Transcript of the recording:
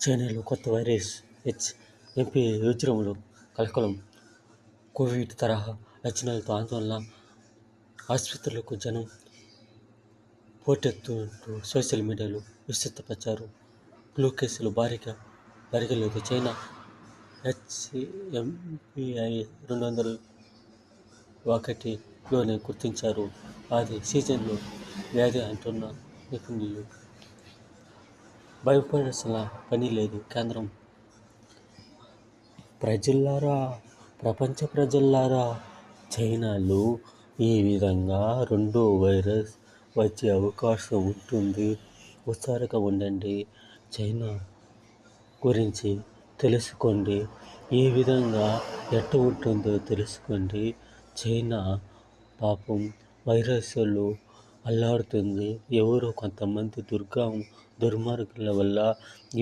చైనాలో కొత్త virus HMP విజృంభణలో కలకలం. కోవిడ్ తరహా లక్షణాలతో ఆందోళన. ఆసుపత్రులకు జనం పోటెత్తుతుంటూ సోషల్ మీడియాలో విస్తృత ప్రచారం. ఫ్లూ కేసులు భారీగా పెరగలేదు. చైనా హెచ్ఎంపీఐ 201లోనే గుర్తించారు. అది సీజన్లో వ్యాధి అంటున్న నిపుణులు. భయపడాల్సిన పని లేదు. కేంద్రం. ప్రపంచ ప్రజలారా, చైనాలో ఈ విధంగా రెండో వైరస్ వచ్చే అవకాశం ఉంటుంది. హుషారుగా ఉండండి. చైనా గురించి తెలుసుకోండి. ఈ విధంగా ఎట్ట ఉంటుందో తెలుసుకోండి. చైనా పాపం వైరస్లో అల్లాడుతుంది. ఎవరో కొంతమంది దుర్మార్గుల వల్ల